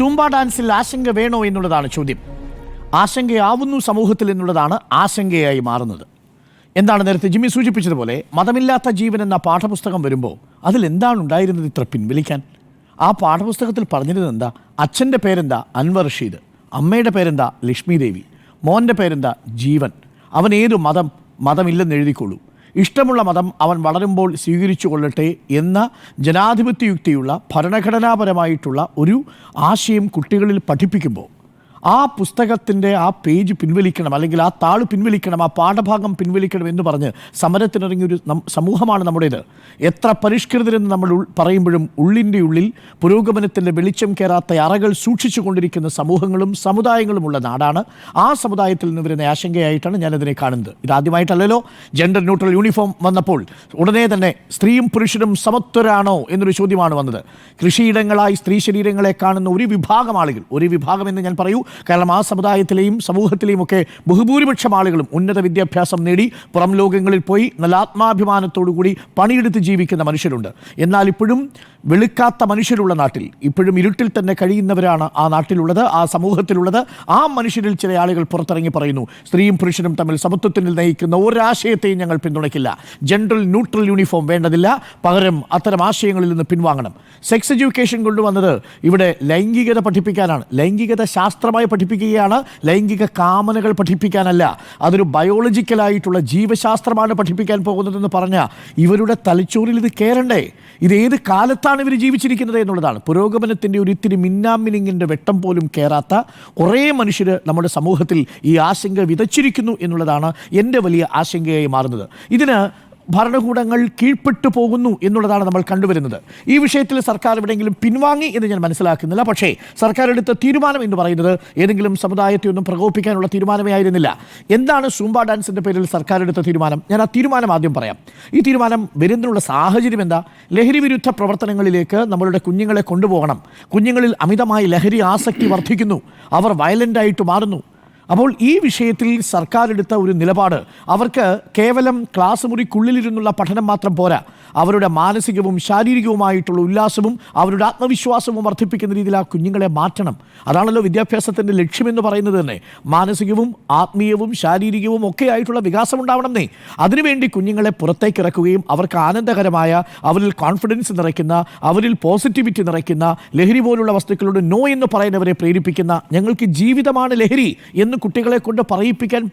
Zumba ഡാൻസിൽ ആശങ്ക വേണോ എന്നുള്ളതാണ് ചോദ്യം. ആശങ്കയാവുന്നു സമൂഹത്തിൽ എന്നുള്ളതാണ് ആശങ്കയായി മാറുന്നത്. എന്താണ് നേരത്തെ ജിമ്മി സൂചിപ്പിച്ചതുപോലെ മതമില്ലാത്ത ജീവൻ എന്ന പാഠപുസ്തകം വരുമ്പോൾ അതിലെന്താണ് ഉണ്ടായിരുന്നത് ഇത്ര പിൻവലിക്കാൻ? ആ പാഠപുസ്തകത്തിൽ പറഞ്ഞിരുന്നത് എന്താ? അച്ഛൻ്റെ പേരെന്താ? അൻവർ റഷീദ്. അമ്മയുടെ പേരെന്താ? ലക്ഷ്മി ദേവി. മോൻ്റെ പേരെന്താ? ജീവൻ. അവൻ ഏതു മതമില്ലെന്ന് എഴുതിക്കൊള്ളൂ. ഇഷ്ടമുള്ള മതം അവൻ വളരുമ്പോൾ സ്വീകരിച്ചു കൊള്ളട്ടെ എന്ന ജനാധിപത്യയുക്തിയുള്ള ഭരണഘടനാപരമായിട്ടുള്ള ഒരു ആശയം കുട്ടികളിൽ പഠിപ്പിക്കുമ്പോൾ ആ പുസ്തകത്തിൻ്റെ ആ പേജ് പിൻവലിക്കണം, അല്ലെങ്കിൽ ആ താള് പിൻവലിക്കണം, ആ പാഠഭാഗം പിൻവലിക്കണം എന്ന് പറഞ്ഞ് സമരത്തിനിറങ്ങിയൊരു സമൂഹമാണ് നമ്മുടേത്. എത്ര പരിഷ്കൃതരെന്ന് നമ്മൾ പറയുമ്പോഴും ഉള്ളിൻ്റെ ഉള്ളിൽ പുരോഗമനത്തിൻ്റെ വെളിച്ചം കയറാത്ത അറകൾ സൂക്ഷിച്ചു കൊണ്ടിരിക്കുന്ന സമൂഹങ്ങളും സമുദായങ്ങളുമുള്ള നാടാണ്. ആ സമുദായത്തിൽ നിന്ന് വരുന്ന ആശങ്കയായിട്ടാണ് ഞാനതിനെ കാണുന്നത്. ഇതാദ്യമായിട്ടല്ലല്ലോ ജെൻഡർ ന്യൂട്രൽ യൂണിഫോം വന്നപ്പോൾ ഉടനെ തന്നെ സ്ത്രീയും പുരുഷനും സമത്വരാണോ എന്നൊരു ചോദ്യമാണ് വന്നത്. കൃഷിയിടങ്ങളായി സ്ത്രീ ശരീരങ്ങളെ കാണുന്ന ഒരു വിഭാഗം ആളുകൾ, ഒരു വിഭാഗം എന്ന് ഞാൻ പറയൂ, കാരണം ആ സമുദായത്തിലെയും സമൂഹത്തിലെയും ഒക്കെ ബഹുഭൂരിപക്ഷം ആളുകളും ഉന്നത വിദ്യാഭ്യാസം നേടി പുറം ലോകങ്ങളിൽ പോയി നല്ല ആത്മാഭിമാനത്തോടു കൂടി പണിയെടുത്ത് ജീവിക്കുന്ന മനുഷ്യരുണ്ട്. എന്നാൽ ഇപ്പോഴും വെളുക്കാത്ത മനുഷ്യരുള്ള നാട്ടിൽ, ഇപ്പോഴും ഇരുട്ടിൽ തന്നെ കഴിയുന്നവരാണ് ആ നാട്ടിലുള്ളത്, ആ സമൂഹത്തിലുള്ളത്. ആ മനുഷ്യരിൽ ചില ആളുകൾ പുറത്തിറങ്ങി പറയുന്നു, സ്ത്രീയും പുരുഷനും തമ്മിൽ സമത്വത്തിൽ നയിക്കുന്ന ഒരാശയത്തെയും ഞങ്ങൾ പിന്തുണയ്ക്കില്ല, ജെൻഡർ ന്യൂട്രൽ യൂണിഫോം വേണ്ടതില്ല, പകരം അത്തരം ആശയങ്ങളിൽ നിന്ന് പിൻവാങ്ങണം. സെക്സ് എഡ്യൂക്കേഷൻ കൊണ്ടുവന്നത് ഇവിടെ ലൈംഗികത പഠിപ്പിക്കാനാണ്, ലൈംഗികത ശാസ്ത്രമായി പഠിപ്പിക്കുകയാണ്, ലൈംഗിക കാമനകൾ പഠിപ്പിക്കാനല്ല. അതൊരു ബയോളജിക്കലായിട്ടുള്ള ജീവശാസ്ത്രമാണ് പഠിപ്പിക്കാൻ പോകുന്നതെന്ന് പറഞ്ഞാൽ ഇവരുടെ തലച്ചോറിൽ ഇത് കയറണ്ടേ? ഇത് ഏത് കാലത്താണ് ഇവർ ജീവിച്ചിരിക്കുന്നത് എന്നുള്ളതാണ്. പുരോഗമനത്തിൻ്റെ ഒരു ഇത്തിരി മിന്നാമിനിങ്ങിൻ്റെ വെട്ടം പോലും കയറാത്ത കുറേ മനുഷ്യർ നമ്മുടെ സമൂഹത്തിൽ ഈ ആശങ്ക വിതച്ചിരിക്കുന്നു എന്നുള്ളതാണ് എൻ്റെ വലിയ ആശങ്കയായി മാറുന്നത്. ഇതിന് ഭരണകൂടങ്ങൾ കീഴ്പ്പെട്ടു പോകുന്നു എന്നുള്ളതാണ് നമ്മൾ കണ്ടുവരുന്നത്. ഈ വിഷയത്തിൽ സർക്കാർ എവിടെയെങ്കിലും പിൻവാങ്ങി എന്ന് ഞാൻ മനസ്സിലാക്കുന്നില്ല. പക്ഷേ സർക്കാർ എടുത്ത തീരുമാനം എന്ന് പറയുന്നത് ഏതെങ്കിലും സമുദായത്തെ ഒന്നും പ്രകോപിപ്പിക്കാനുള്ള തീരുമാനമേ ആയിരുന്നില്ല. എന്താണ് സൂംബ ഡാൻസിൻ്റെ പേരിൽ സർക്കാർ എടുത്ത തീരുമാനം? ഞാൻ ആ തീരുമാനം ആദ്യം പറയാം. ഈ തീരുമാനം വരുന്നതിനുള്ള സാഹചര്യം എന്താ? ലഹരി വിരുദ്ധ പ്രവർത്തനങ്ങളിലേക്ക് നമ്മളുടെ കുഞ്ഞുങ്ങളെ കൊണ്ടുപോകണം. കുഞ്ഞുങ്ങളിൽ അമിതമായി ലഹരി ആസക്തി വർദ്ധിക്കുന്നു, അവർ വയലൻ്റായിട്ട് മാറുന്നു. അപ്പോൾ ഈ വിഷയത്തിൽ സർക്കാർ എടുത്ത ഒരു നിലപാട്, അവർക്ക് കേവലം ക്ലാസ് മുറിക്കുള്ളിലിരുന്നുള്ള പഠനം മാത്രം പോരാ, അവരുടെ മാനസികവും ശാരീരികവുമായിട്ടുള്ള ഉല്ലാസവും അവരുടെ ആത്മവിശ്വാസവും വർദ്ധിപ്പിക്കുന്ന രീതിയിൽ ആ കുഞ്ഞുങ്ങളെ മാറ്റണം. അതാണല്ലോ വിദ്യാഭ്യാസത്തിൻ്റെ ലക്ഷ്യമെന്ന് പറയുന്നത് തന്നെ. മാനസികവും ആത്മീയവും ശാരീരികവും ഒക്കെ ആയിട്ടുള്ള വികാസം ഉണ്ടാവണമെന്നേ. അതിനുവേണ്ടി കുഞ്ഞുങ്ങളെ പുറത്തേക്ക് ഇറക്കുകയും അവർക്ക് ആനന്ദകരമായ, അവരിൽ കോൺഫിഡൻസ് നിറയ്ക്കുന്ന, അവരിൽ പോസിറ്റിവിറ്റി നിറയ്ക്കുന്ന, ലഹരി പോലുള്ള വസ്തുക്കളോട് നോ എന്ന് പറയുന്നവരെ പ്രേരിപ്പിക്കുന്ന, ഞങ്ങൾക്ക് ജീവിതമാണ് ലഹരി എന്ന് കുട്ടികളെ കൊണ്ട് പറയിപ്പിക്കാൻ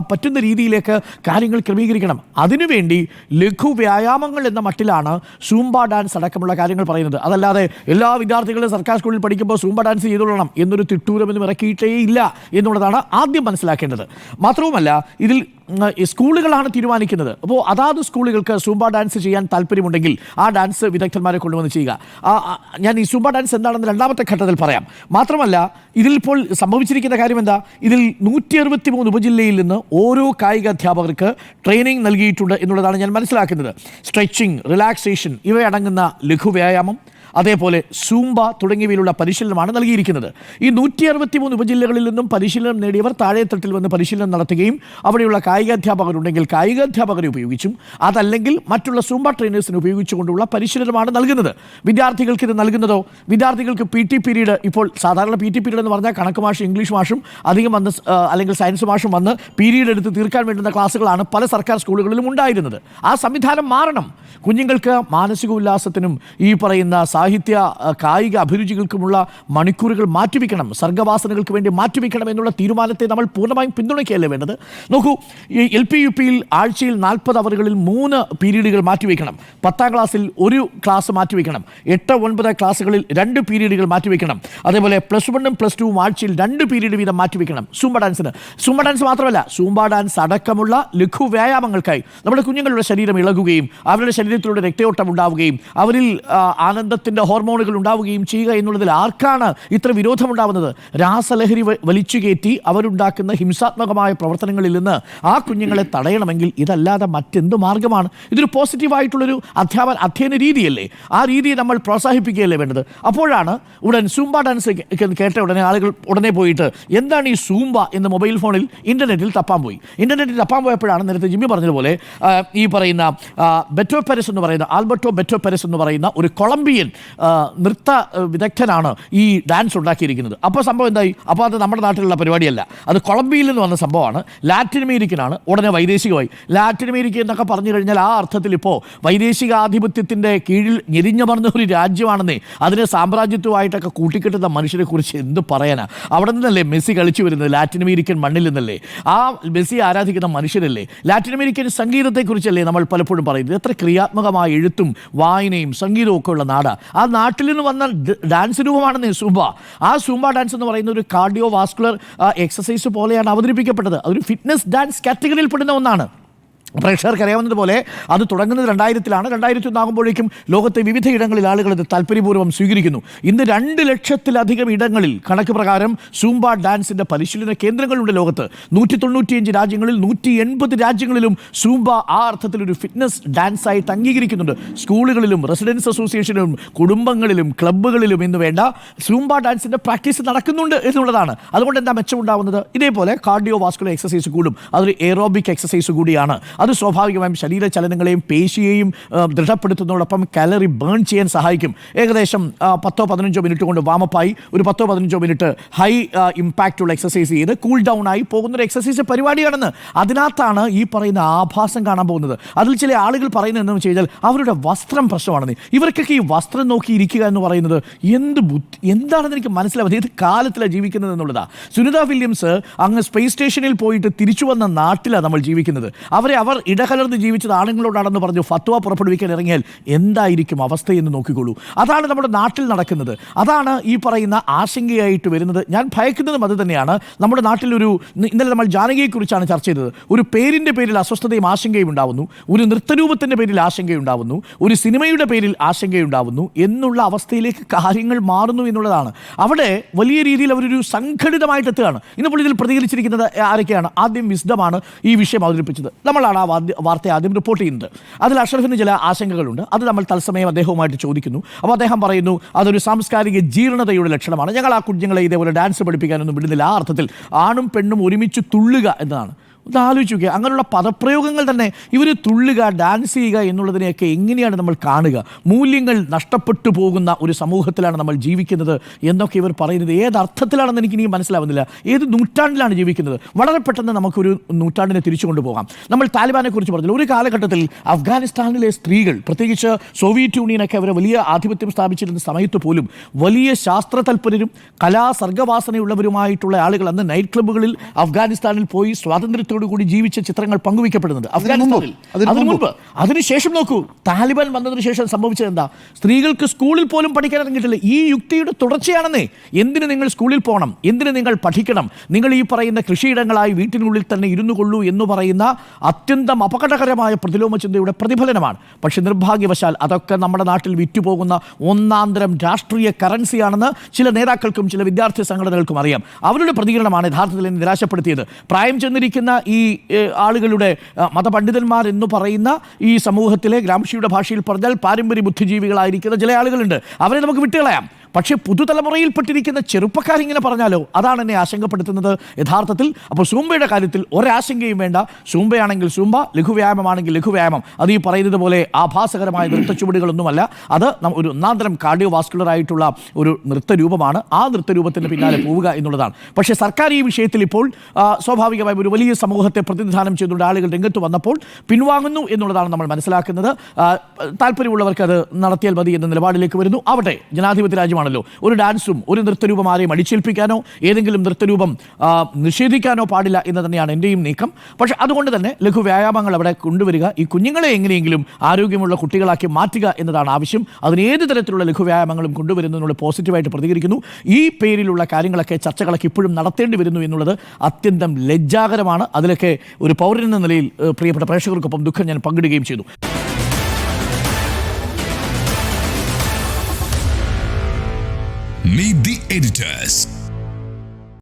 പറ്റുന്ന രീതിയിലേക്ക് കാര്യങ്ങൾ ക്രമീകരിക്കണം. അതിനുവേണ്ടി ലഘു വ്യായാമങ്ങൾ എന്ന മട്ടിലാണ് സൂംബ ഡാൻസ് അടക്കമുള്ള കാര്യങ്ങൾ പറയുന്നത്. അതല്ലാതെ എല്ലാ വിദ്യാർത്ഥികളും സർക്കാർ സ്കൂളിൽ പഠിക്കുമ്പോൾ സൂംബ ഡാൻസ് ചെയ്തുകൊള്ളണം എന്നൊരു തിട്ടൂരമൊന്നും ഇറക്കിയിട്ടേ ഇല്ല എന്നുള്ളതാണ് ആദ്യം മനസ്സിലാക്കേണ്ടത്. മാത്രവുമല്ല, ഇതിൽ സ്കൂളുകളാണ് തീരുമാനിക്കുന്നത്. അപ്പോൾ അതാത് സ്കൂളുകൾക്ക് സൂംബ ഡാൻസ് ചെയ്യാൻ താല്പര്യമുണ്ടെങ്കിൽ ആ ഡാൻസ് വിദഗ്ധന്മാരെ കൊണ്ടുവന്ന് ചെയ്യുക. ഞാൻ ഈ സൂംബ ഡാൻസ് എന്താണെന്ന് രണ്ടാമത്തെ ഘട്ടത്തിൽ പറയാം. മാത്രമല്ല, ഇതിലിപ്പോൾ സംഭവിച്ചിരിക്കുന്ന കാര്യം എന്താ? ഇതിൽ 163 ഉപജില്ലയിൽ നിന്ന് ഓരോ കായിക അധ്യാപകർക്ക് ട്രെയിനിങ് നൽകിയിട്ടുണ്ട് എന്നുള്ളതാണ് ഞാൻ മനസ്സിലാക്കുന്നത്. സ്ട്രെച്ചിങ്, റിലാക്സേഷൻ ഇവയടങ്ങുന്ന ലഘുവ്യായാമം, അതേപോലെ സൂംബ തുടങ്ങിയവയിലുള്ള പരിശീലനമാണ് നൽകിയിരിക്കുന്നത്. ഈ 163 ഉപജില്ലകളിൽ നിന്നും പരിശീലനം നേടിയവർ താഴെത്തട്ടിൽ വന്ന് പരിശീലനം നടത്തുകയും അവിടെയുള്ള കായികാധ്യാപകരുണ്ടെങ്കിൽ കായികാധ്യാപകരെ ഉപയോഗിച്ചും, അതല്ലെങ്കിൽ മറ്റുള്ള സൂംബ ട്രെയിനേഴ്സിനെ ഉപയോഗിച്ചുകൊണ്ടുള്ള പരിശീലനമാണ് നൽകുന്നത്. വിദ്യാർത്ഥികൾക്ക് ഇത് നൽകുന്നതോ, വിദ്യാർത്ഥികൾക്ക് PT പീരീഡ്, ഇപ്പോൾ സാധാരണ PT പീരീഡ് എന്ന് പറഞ്ഞാൽ കണക്ക് മാഷും ഇംഗ്ലീഷ് മാഷും അധികം വന്ന്, അല്ലെങ്കിൽ സയൻസ് മാഷും വന്ന് പീരീഡ് എടുത്ത് തീർക്കാൻ വേണ്ടുന്ന ക്ലാസ്സുകളാണ് പല സർക്കാർ സ്കൂളുകളിലും ഉണ്ടായിരുന്നത്. ആ സംവിധാനം മാറണം. കുഞ്ഞുങ്ങൾക്ക് മാനസിക ഉല്ലാസത്തിനും ഈ പറയുന്ന സാഹിത്യ കായിക അഭിരുചികൾക്കുമുള്ള മണിക്കൂറുകൾ മാറ്റിവെക്കണം, സർഗവാസനകൾക്ക് വേണ്ടി മാറ്റിവെക്കണം എന്നുള്ള തീരുമാനത്തെ നമ്മൾ പൂർണ്ണമായും പിന്തുണയ്ക്കുകയല്ലേ വേണ്ടത്? നോക്കൂ, ഈ LP UPയിൽ ആഴ്ചയിൽ 40 അവറുകളിൽ 3 പീരീഡുകൾ മാറ്റിവെക്കണം. 10ാം ക്ലാസ്സിൽ 1 ക്ലാസ് മാറ്റിവെക്കണം. 8, 9 ക്ലാസ്സുകളിൽ 2 പീരീഡുകൾ മാറ്റിവെക്കണം. അതേപോലെ +1ഉം +2ഉം ആഴ്ചയിൽ 2 പീരീഡ് വീതം മാറ്റിവെക്കണം സൂംബ ഡാൻസിന്. സൂംബ ഡാൻസ് മാത്രമല്ല, സൂംബ ഡാൻസ് അടക്കമുള്ള ലഘു വ്യായാമങ്ങൾക്കായി നമ്മുടെ കുഞ്ഞുങ്ങളുടെ ശരീരം ഇളകുകയും അവരുടെ ശരീരത്തിലൂടെ രക്തയോട്ടം ഉണ്ടാവുകയും അവരിൽ ആനന്ദത്തിൻ്റെ ഹോർമോണുകൾ ഉണ്ടാവുകയും ചെയ്യുക എന്നുള്ളതിൽ ആർക്കാണ് ഇത്ര വിരോധമുണ്ടാവുന്നത്? രാസലഹരി വലിച്ചു കയറ്റി അവരുണ്ടാക്കുന്ന ഹിംസാത്മകമായ പ്രവർത്തനങ്ങളിൽ നിന്ന് ആ കുഞ്ഞുങ്ങളെ തടയണമെങ്കിൽ ഇതല്ലാതെ മറ്റെന്ത് മാർഗമാണ്? ഇതൊരു പോസിറ്റീവായിട്ടുള്ളൊരു അധ്യയന രീതിയല്ലേ? ആ രീതിയെ നമ്മൾ പ്രോത്സാഹിപ്പിക്കുകയല്ലേ വേണ്ടത്? അപ്പോഴാണ് ഉടൻ സൂംബ ഡാൻസ് കേട്ട ഉടനെ ആളുകൾ ഉടനെ പോയിട്ട് എന്താണ് ഈ സൂംബ എന്ന് മൊബൈൽ ഫോണിൽ ഇൻ്റർനെറ്റിൽ തപ്പാൻ പോയപ്പോഴാണ് നേരത്തെ ജിമ്മി പറഞ്ഞതുപോലെ ഈ പറയുന്ന ബെറ്റോ പെരസ് എന്ന് പറയുന്ന, ആൽബർട്ടോ ബെറ്റോ പെരസ് എന്ന് പറയുന്ന ഒരു കൊളംബിയൻ നൃത്ത വിദഗ്ധനാണ് ഈ ഡാൻസ് ഉണ്ടാക്കിയിരിക്കുന്നത്. അപ്പോൾ സംഭവം എന്തായി? അപ്പോൾ അത് നമ്മുടെ നാട്ടിലുള്ള പരിപാടിയല്ല, അത് കൊളംബിയയിൽ നിന്ന് വന്ന സംഭവമാണ്, ലാറ്റിൻ അമേരിക്കനാണ്, ഉടനെ വൈദേശികമായി. ലാറ്റിൻ അമേരിക്ക എന്നൊക്കെ പറഞ്ഞു കഴിഞ്ഞാൽ ആ അർത്ഥത്തിൽ ഇപ്പോൾ വൈദേശികാധിപത്യത്തിൻ്റെ കീഴിൽ ഞെരിഞ്ഞമർന്ന ഒരു രാജ്യമാണെന്നേ. അതിനെ സാമ്രാജ്യത്വമായിട്ടൊക്കെ കൂട്ടിക്കെട്ടുന്ന മനുഷ്യരെ കുറിച്ച് എന്ത് പറയാനാ? അവിടെ നിന്നല്ലേ മെസ്സി കളിച്ചു വരുന്നത്, ലാറ്റിൻ അമേരിക്കൻ മണ്ണിൽ നിന്നല്ലേ. ആ മെസ്സി ആരാധിക്കുന്ന മനുഷ്യരല്ലേ. ലാറ്റിൻ അമേരിക്കൻ സംഗീതത്തെക്കുറിച്ചല്ലേ നമ്മൾ പലപ്പോഴും പറയുന്നത്. എത്ര ക്രിയാത്മകമായ എഴുത്തും വായനയും സംഗീതവും ഒക്കെ ഉള്ള നാടാണ്. ആ നാട്ടിൽ നിന്ന് വന്ന ഡാൻസ് രൂപമാണെന്നേ സൂംബ. ആ സൂംബ ഡാൻസ് എന്ന് പറയുന്ന ഒരു കാർഡിയോ വാസ്കുലർ എക്സസൈസ് പോലെയാണ് അവതരിപ്പിക്കപ്പെട്ടത്. അതൊരു ഫിറ്റ്നസ് ഡാൻസ് കാറ്റഗറിയിൽ പെടുന്ന ഒന്നാണ്. പ്രേക്ഷകർക്ക് അറിയാവുന്നതുപോലെ അത് തുടങ്ങുന്നത് 2000-ലാണ്. 2001 ആകുമ്പോഴേക്കും ലോകത്തെ വിവിധ ഇടങ്ങളിൽ ആളുകൾ ഇത് താല്പര്യപൂർവ്വം സ്വീകരിക്കുന്നു. ഇന്ന് 2 ലക്ഷത്തിലധികം ഇടങ്ങളിൽ കണക്ക് പ്രകാരം സൂംബ ഡാൻസിൻ്റെ പരിശീലന കേന്ദ്രങ്ങളുണ്ട് ലോകത്ത്. 195 രാജ്യങ്ങളിൽ 180 രാജ്യങ്ങളിലും സൂംബ ആ അർത്ഥത്തിലൊരു ഫിറ്റ്നസ് ഡാൻസായിട്ട് അംഗീകരിക്കുന്നുണ്ട്. സ്കൂളുകളിലും റെസിഡൻസ് അസോസിയേഷനിലും കുടുംബങ്ങളിലും ക്ലബ്ബുകളിലും എന്ന് വേണ്ട സൂംബ ഡാൻസിൻ്റെ പ്രാക്ടീസ് നടക്കുന്നുണ്ട് എന്നുള്ളതാണ്. അതുകൊണ്ട് എന്താ മെച്ചമുണ്ടാവുന്നത്? ഇതേപോലെ കാർഡിയോ വാസ്കുലർ എക്സസൈസ് കൂടും. അതൊരു എയറോബിക് എക്സസൈസ് കൂടിയാണ്. അത് സ്വാഭാവികമായും ശരീരചലനങ്ങളെയും പേശിയെയും ദൃഢപ്പെടുത്തുന്നതോടൊപ്പം കാലറി ബേൺ ചെയ്യാൻ സഹായിക്കും. ഏകദേശം 10-15 മിനിറ്റ് കൊണ്ട് വാമപ്പായി ഒരു 10-15 മിനിറ്റ് ഹൈ ഇമ്പാക്റ്റുള്ള എക്സസൈസ് ചെയ്ത് കൂൾ ഡൗൺ ആയി പോകുന്നൊരു എക്സസൈസ് പരിപാടിയാണെന്ന്. അതിനകത്താണ് ഈ പറയുന്ന ആഭാസം കാണാൻ പോകുന്നത്. അതിൽ ചില ആളുകൾ പറയുന്നത് എന്താണെന്ന് വെച്ച് കഴിഞ്ഞാൽ അവരുടെ വസ്ത്രം പ്രശ്നമാണെന്ന്. ഇവർക്കൊക്കെ ഈ വസ്ത്രം നോക്കി ഇരിക്കുക എന്ന് പറയുന്നത് എന്താണെന്ന് എനിക്ക് മനസ്സിലാവുന്നത്. ഏത് കാലത്തിലാണ് ജീവിക്കുന്നത് എന്നുള്ളതാണ്. സുനിത വില്യംസ് അങ്ങ് സ്പേസ് സ്റ്റേഷനിൽ പോയിട്ട് തിരിച്ചു വന്ന നാട്ടിലാണ് നമ്മൾ ജീവിക്കുന്നത്. അവർ ഇടകലർന്ന് ജീവിച്ചത് ആണുങ്ങളോടാണെന്ന് പറഞ്ഞു ഫത്വ പുറപ്പെടുവിക്കാൻ ഇറങ്ങിയാൽ എന്തായിരിക്കും അവസ്ഥയെന്ന് നോക്കിക്കോളൂ. അതാണ് നമ്മുടെ നാട്ടിൽ നടക്കുന്നത്. അതാണ് ഈ പറയുന്ന ആശങ്കയായിട്ട് വരുന്നത്. ഞാൻ ഭയക്കുന്നതും അത് തന്നെയാണ്. നമ്മുടെ നാട്ടിലൊരു ഇന്നലെ നമ്മൾ ജാനകിയെക്കുറിച്ചാണ് ചർച്ച ചെയ്തത്. ഒരു പേരിൻ്റെ പേരിൽ അസ്വസ്ഥതയും ആശങ്കയും ഉണ്ടാവുന്നു, ഒരു നൃത്തരൂപത്തിൻ്റെ പേരിൽ ആശങ്കയുണ്ടാവുന്നു, ഒരു സിനിമയുടെ പേരിൽ ആശങ്കയുണ്ടാവുന്നു എന്നുള്ള അവസ്ഥയിലേക്ക് കാര്യങ്ങൾ മാറുന്നു എന്നുള്ളതാണ്. അവിടെ വലിയ രീതിയിൽ അവരൊരു സംഘടിതമായിട്ട് എത്തുകയാണ്. ഇന്നിപ്പോൾ ഇതിൽ പ്രതികരിച്ചിരിക്കുന്നത് ആരൊക്കെയാണ്? ആദ്യം വിസ്ഡമാണ് ഈ വിഷയം അവതരിപ്പിച്ചത്. നമ്മളാണ് ആ വാർത്ത ആദ്യം റിപ്പോർട്ട് ചെയ്യുന്നത്. അതിൽ അഷ്റഫിന് ചില ആശങ്കകളുണ്ട്. അത് നമ്മൾ തത്സമയം അദ്ദേഹവുമായിട്ട് ചോദിക്കുന്നു. അപ്പോൾ അദ്ദേഹം പറയുന്നു അതൊരു സാംസ്കാരിക ജീർണതയുടെ ലക്ഷണമാണ്. ഞങ്ങൾ ആ കുഞ്ഞുങ്ങളെ ഇതേപോലെ ഡാൻസ് പഠിപ്പിക്കാനൊന്നും വിടുന്നില്ല. ആ അർത്ഥത്തിൽ ആണും പെണ്ണും ഒരുമിച്ച് തുള്ളുക എന്നതാണ്. ഒന്ന് ആലോചിച്ച് നോക്കുക. അങ്ങനെയുള്ള പദപ്രയോഗങ്ങൾ തന്നെ ഇവർ തുള്ളുക, ഡാൻസ് ചെയ്യുക എന്നുള്ളതിനെയൊക്കെ എങ്ങനെയാണ് നമ്മൾ കാണുക? മൂല്യങ്ങൾ നഷ്ടപ്പെട്ടു പോകുന്ന ഒരു സമൂഹത്തിലാണ് നമ്മൾ ജീവിക്കുന്നത് എന്നൊക്കെ ഇവർ പറയുന്നത് ഏതർത്ഥത്തിലാണെന്ന് എനിക്ക് ഇനിയും മനസ്സിലാവുന്നില്ല. ഏത് നൂറ്റാണ്ടിലാണ് ജീവിക്കുന്നത്? വളരെ പെട്ടെന്ന് നമുക്കൊരു നൂറ്റാണ്ടിനെ തിരിച്ചു കൊണ്ടുപോകാം. നമ്മൾ താലിബാനെ കുറിച്ച് പറഞ്ഞില്ല. ഒരു കാലഘട്ടത്തിൽ അഫ്ഗാനിസ്ഥാനിലെ സ്ത്രീകൾ, പ്രത്യേകിച്ച് സോവിയറ്റ് യൂണിയനൊക്കെ അവരെ വലിയ ആധിപത്യം സ്ഥാപിച്ചിരുന്ന സമയത്ത് പോലും വലിയ ശാസ്ത്ര തൽപരരും കലാസർഗവാസനയുള്ളവരുമായിട്ടുള്ള ആളുകൾ അന്ന് നൈറ്റ് ക്ലബ്ബുകളിൽ അഫ്ഗാനിസ്ഥാനിൽ പോയി സ്വാതന്ത്ര്യത്തോടു കൂടി ജീവിച്ച ചിത്രങ്ങൾ പങ്കുവയ്ക്കപ്പെടുന്നുണ്ട് അഫ്ഗാനിസ്ഥാനിൽ. അതിനു മുൻപ് അതിനുശേഷം നോക്കൂ, താലിബാൻ വന്നതിന് ശേഷം സംഭവിച്ചത് എന്താ? സ്ത്രീകൾക്ക് സ്കൂളിൽ പോലും പഠിക്കാൻ ഇറങ്ങിയിട്ടില്ല. ഈ യുക്തിയുടെ തുടർച്ചയാണെന്നേ. എന്തിന് നിങ്ങൾ സ്കൂളിൽ പോകണം? എന്തിന് നിങ്ങൾ പഠിക്കണം? നിങ്ങൾ ഈ പറയുന്ന കൃഷിയിടങ്ങളായി വീട്ടിനുള്ളിൽ തന്നെ ഇരുന്നു കൊള്ളൂ എന്ന് പറയുന്ന അത്യന്തം അപകടകരമായ പ്രതിലോമ ചിന്തയുടെ പ്രതിഫലനമാണ്. പക്ഷെ നിർഭാഗ്യവശാൽ അതൊക്കെ നമ്മുടെ നാട്ടിൽ വിറ്റുപോകുന്ന ഒന്നാന്തരം രാഷ്ട്രീയ കറൻസിയാണെന്ന് ചില നേതാക്കൾക്കും ചില വിദ്യാർത്ഥി സംഘടനകൾക്കും അറിയാം. അവരുടെ പ്രതികരണമാണ് യഥാർത്ഥത്തിൽ എന്നെ നിരാശപ്പെടുത്തിയത്. പ്രായം ചെന്നിരിക്കുന്ന ഈ ആളുകളുടെ മതപണ്ഡിതന്മാർ എന്ന് പറയുന്ന ഈ സമൂഹത്തിലെ ഗ്രാംഷിയുടെ ഭാഷയിൽ പറഞ്ഞാൽ പാരമ്പര്യ ബുദ്ധിജീവികളായിരിക്കുന്ന ചില ആളുകളുണ്ട്. അവരെ നമുക്ക് വിട്ടുകളയാം. പക്ഷേ പുതുതലമുറയിൽപ്പെട്ടിരിക്കുന്ന ചെറുപ്പക്കാരിങ്ങനെ പറഞ്ഞാലോ, അതാണ് എന്നെ ആശങ്കപ്പെടുത്തുന്നത് യഥാർത്ഥത്തിൽ. അപ്പോൾ സൂംബയുടെ കാര്യത്തിൽ ഒരാശങ്കയും വേണ്ട. സൂംബയാണെങ്കിൽ സൂംബ, ലഘുവ്യായാമമാണെങ്കിൽ ലഘുവ്യായാമം. അത് ഈ പറയുന്നത് പോലെ ആഭാസകരമായ നൃത്തച്ചുവടുകളൊന്നുമല്ല. അത് ഒരു ഒന്നാന്തരം കാർഡിയോ വാസ്കുലർ ആയിട്ടുള്ള ഒരു നൃത്തരൂപമാണ്. ആ നൃത്തരൂപത്തിൻ്റെ പിന്നാലെ പോവുക എന്നുള്ളതാണ്. പക്ഷേ സർക്കാർ ഈ വിഷയത്തിൽ ഇപ്പോൾ സ്വാഭാവികമായും ഒരു വലിയ സമൂഹത്തെ പ്രതിനിധാനം ചെയ്തുകൊണ്ട് ആളുകൾ രംഗത്ത് വന്നപ്പോൾ പിൻവാങ്ങുന്നു എന്നുള്ളതാണ് നമ്മൾ മനസ്സിലാക്കുന്നത്. താല്പര്യമുള്ളവർക്ക് അത് നടത്തിയാൽ മതി എന്ന നിലപാടിലേക്ക് വരുന്നു. ആവട്ടെ, ജനാധിപത്യ രാജ്യമാണ്. ഒരു ഡാൻസും ഒരു നൃത്തരൂപം ആരെയും അടിച്ചേൽപ്പിക്കാനോ ഏതെങ്കിലും നൃത്തരൂപം നിഷേധിക്കാനോ പാടില്ല എന്ന് തന്നെയാണ് എൻ്റെയും നീക്കം. പക്ഷേ അതുകൊണ്ട് തന്നെ ലഘു വ്യായാമങ്ങൾ അവിടെ കൊണ്ടുവരിക, ഈ കുഞ്ഞുങ്ങളെ എങ്ങനെയെങ്കിലും ആരോഗ്യമുള്ള കുട്ടികളാക്കി മാറ്റുക എന്നതാണ് ആവശ്യം. അതിന് ഏത് തരത്തിലുള്ള ലഘു വ്യായാമങ്ങളും കൊണ്ടുവരുന്നതിനുള്ള പോസിറ്റീവായിട്ട് പ്രതികരിക്കുന്നു. ഈ പേരിലുള്ള കാര്യങ്ങളൊക്കെ ചർച്ചകളൊക്കെ ഇപ്പോഴും നടത്തേണ്ടി വരുന്നു എന്നുള്ളത് അത്യന്തം ലജ്ജാകരമാണ്. അതിലൊക്കെ ഒരു പൗരൻ എന്ന നിലയിൽ പ്രിയപ്പെട്ട പ്രേക്ഷകർക്കൊപ്പം ദുഃഖം ഞാൻ പങ്കിടുകയും ചെയ്തു. Meet the editors.